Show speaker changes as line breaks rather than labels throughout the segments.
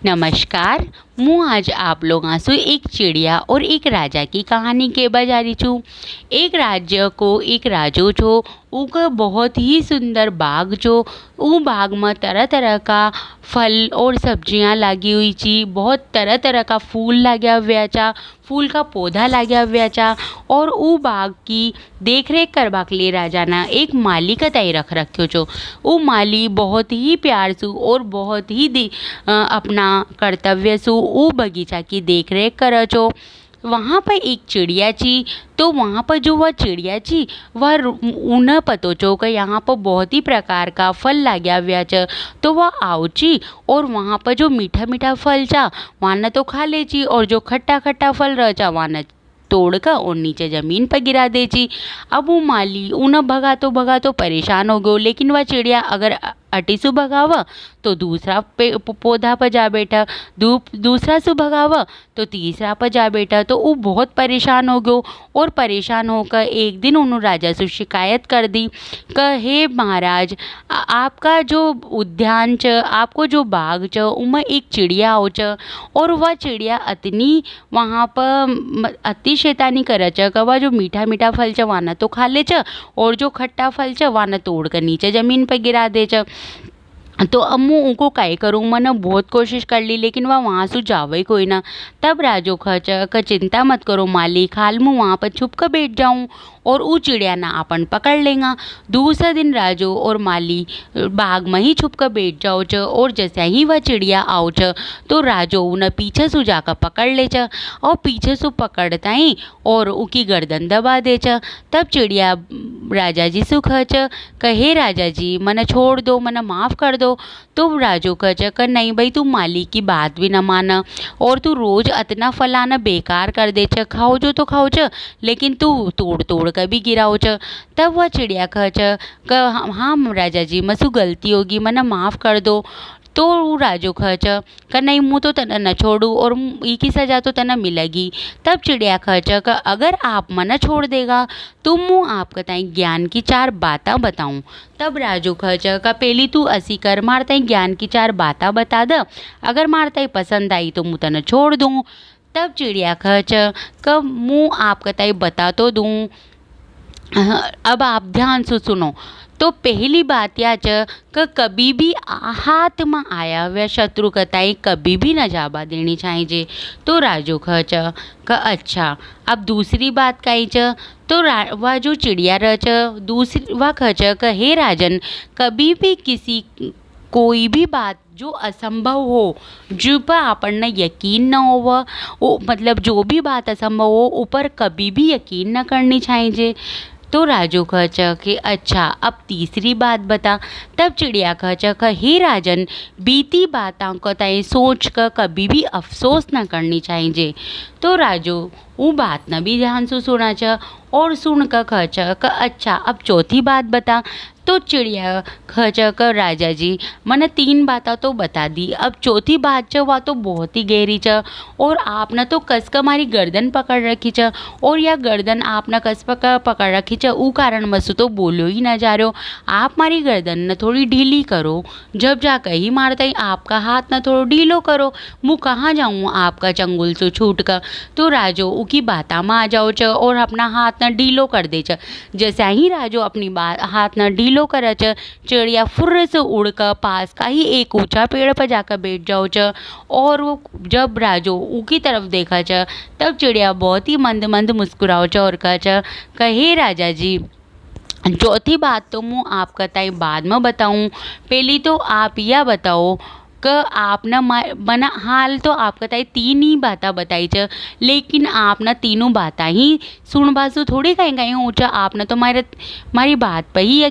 नमस्कार। मैं आज आप लोगों से एक चिड़िया और एक राजा की कहानी के बजारी छू। एक राज्य को एक राजो छो, ऊका बहुत ही सुंदर बाग छो। ऊ बाग में तरह तरह का फल और सब्जियां लगी हुई छी। बहुत तरह तरह का फूल लग्या हुआ चा, फूल का पौधा लग्या हुआ चा। और ऊ बाग की देख रेख करवा के लिए राजा ना एक माली का तय रख रखो छो। ऊ माली बहुत ही प्यार सु और बहुत ही अपना कर्तव्य सु ऊ बगीचा की देख रेख कर छो। वहाँ पर एक चिड़िया छी, तो वहाँ पर जो वह चिड़िया छी वह उन्हें पतो छो कि यहाँ पर बहुत ही प्रकार का फल लाग्या हुआ छ। तो वह आओ छी और वहाँ पर जो मीठा मीठा फल छा वहाँ न तो खा ले छी, और जो खट्टा खट्टा फल रह चा वहाँ न तोड़ कर और नीचे जमीन पर गिरा दे छी। अब वो माली उन्हें भगा तो परेशान हो गयो, लेकिन वह चिड़िया अगर अटिसु भगावा तो दूसरा पौधा पर जा बैठा, दूसरा सु भगावा तो तीसरा पर जा बैठा। तो वो बहुत परेशान हो गयो, और परेशान होकर एक दिन उन्होंने राजा से शिकायत कर दी कि हे महाराज, आपका जो उद्यान च, आपको जो बाग च, उनमें एक चिड़िया हो च, और वह चिड़िया अतनी वहाँ पर अति शैतानी करे च कि वह जो मीठा मीठा फल च वहाँ न तो खा ले च, और जो खट्टा फल च वहाँ न तोड़ कर नीचे जमीन पर गिरा दे च। तो अब मैं उनको काय करूँ, मैंने बहुत कोशिश कर ली लेकिन वह वहाँ से जावे कोई ना। तब राजो खच का चिंता मत करो मालिक, हाल मैं वहाँ पर छुप कर बैठ जाऊँ और वो चिड़िया ना अपन पकड़ लेगा। दूसरा दिन राजो और माली बाग में ही छुप कर बैठ जाओ च, और जैसे ही वह चिड़िया आओ च तो राजो उन्हें पीछे से जाकर पकड़ ले च, और पीछे से पकड़ता ही और उकी गर्दन दबा दे च। तब चिड़िया राजा जी से खच कहे राजा जी मने छोड़ दो, मने माफ़ कर दो। तो राजो खच कर नहीं भाई, तू मालिक की बात भी न माना और तू रोज इतना फलाना बेकार कर दे च, खाओ जो तो खाओ च, लेकिन तू तोड़ तोड़ कर भी गिराओ च। तब वह चिड़िया खच क हाँ राजा जी मसु गलती होगी, मने माफ़ कर दो। तो राजो खच का नहीं मुँह तो तना न छोड़ू और ई की सजा तो तना मिलेगी। तब चिड़िया खच का अगर आप मना छोड़ देगा तो मुँह आप कताई ज्ञान की 4 बातें बताऊं। तब राजो खच का पहली तू असी कर मारता ज्ञान की 4 बातें बता द, अगर मारता ही पसंद आई तो मुँह तना छोड़ दूँ। तब चिड़िया खच का मुँह आप कताई बता तो दूँ। अब आप ध्यान से सुनो। तो पहली बात या च कभी भी हाथ में आया हुआ शत्रु कताई कभी भी न जाबा देनी चाहिए। तो राजो खच का अच्छा। अब दूसरी बात कही च तो वह जो चिड़िया रह च दूसरी वह खच का हे राजन, कभी भी किसी कोई भी बात जो असंभव हो, जो पर अपन यकीन न हो, वो मतलब जो भी बात असंभव हो ऊपर कभी भी यकीन न करनी चाहिए। तो राजो खच कि अच्छा अब तीसरी बात बता। तब चिड़िया खच हे राजन, बीती बातों को तय सोच कर कभी भी अफसोस न करनी चाहिए। तो राजो वो बात न भी ध्यान से सुना च, और सुन कर खच अच्छा अब चौथी बात बता। तो चिड़िया खच कर राजा जी मैंने 3 बातें तो बता दी, अब चौथी बात च वह तो बहुत ही गहरी च, और आपने तो कस कर हमारी गर्दन पकड़ रखी च, और यह गर्दन आपने कस पकड़ रखी च ऊ कारण मसु तो बोलो ही ना जा रहे हो। आप हमारी गर्दन न थोड़ी ढीली करो, जब जा कहीं मारता ही आपका हाथ न थोड़ा ढीलो करो, मुँह कहाँ जाऊँ आपका चंगुल से छूट कर। तो राजो उकी बाता में आ जाओ च और अपना हाथ न ढीलो कर दे च। जैसा ही राजो अपनी हाथ न ढीलो करे च, चिड़िया फुर्र से उड़कर पास का ही एक ऊंचा पेड़ पर जाकर बैठ जाओ च। और वो जब राजो ऊकी तरफ देखा च तब चिड़िया बहुत ही मंद मंद मुस्कुराओ च और कहा च कहे राजा जी, चौथी बात तो मैं आपका ताई बाद में बताऊं, पहली तो आप यह बताओ कि आपने मना हाल तो आपका ताई 3 ही बातें बताई च, लेकिन आपने तीनों बातें ही सुन बासु थोड़ी कहीं ऊँचा, आपने तो मारी बात पर ही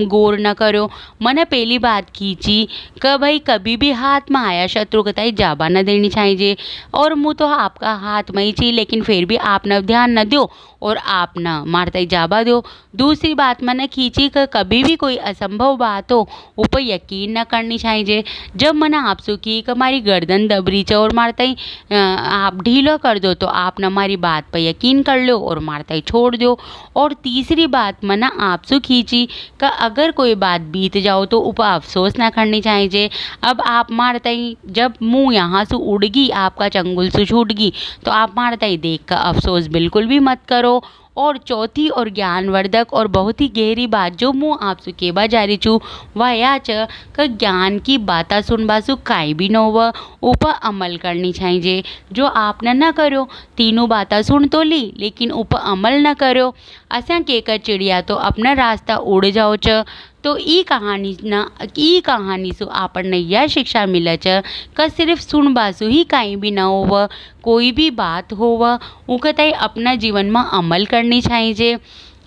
गौर न करो। मैंने पहली बात खींची कि भाई कभी भी हाथ में आया शत्रु कताई जाबा न देनी चाहिए, और मुँह तो आपका हाथ में ही चाहिए लेकिन फिर भी आपने ध्यान न दो और आप न मारता ही जाबा दो। दूसरी बात मैंने खींची कि कभी भी कोई असंभव बात हो ऊपर यकीन न करनी चाहिए। जब मैंने ना आपसो की हमारी गर्दन दबरी च और मारता ही आप ढीला कर दो तो आप न हमारी बात पर यकीन कर लो और मारता ही छोड़ दो। और तीसरी बात मना आपसो खींची का अगर कोई बात बीत जाओ तो ऊपर अफसोस ना करनी चाहिए। अब आप मारता ही जब मुंह यहाँ से उड़गी आपका चंगुल से छूटगी तो आप मारता ही देख कर अफसोस बिल्कुल भी मत करो। और चौथी और ज्ञानवर्धक और बहुत ही गहरी बात जो मुँह आपसे केबा जा रही छू वह या च का ज्ञान की बाता सुनबासु काई भी न हुआ ऊपर अमल करनी चाहिए। जो आपने न करो तीनों बातें सुन तो ली लेकिन ऊपर अमल न करो असा केकर चिड़िया तो अपना रास्ता उड़ जाओ च। तो ई कहानी से आपने यह शिक्षा मिले च का सिर्फ सुनबासु ही कहीं भी ना होव कोई भी बात होव उनका तय अपना जीवन में अमल करनी चाहिए।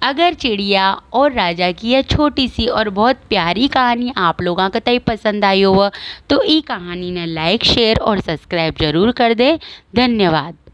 अगर चिड़िया और राजा की यह छोटी सी और बहुत प्यारी कहानी आप लोगों को तय पसंद आई हो तो ई कहानी ने लाइक शेयर और सब्सक्राइब जरूर कर दे। धन्यवाद।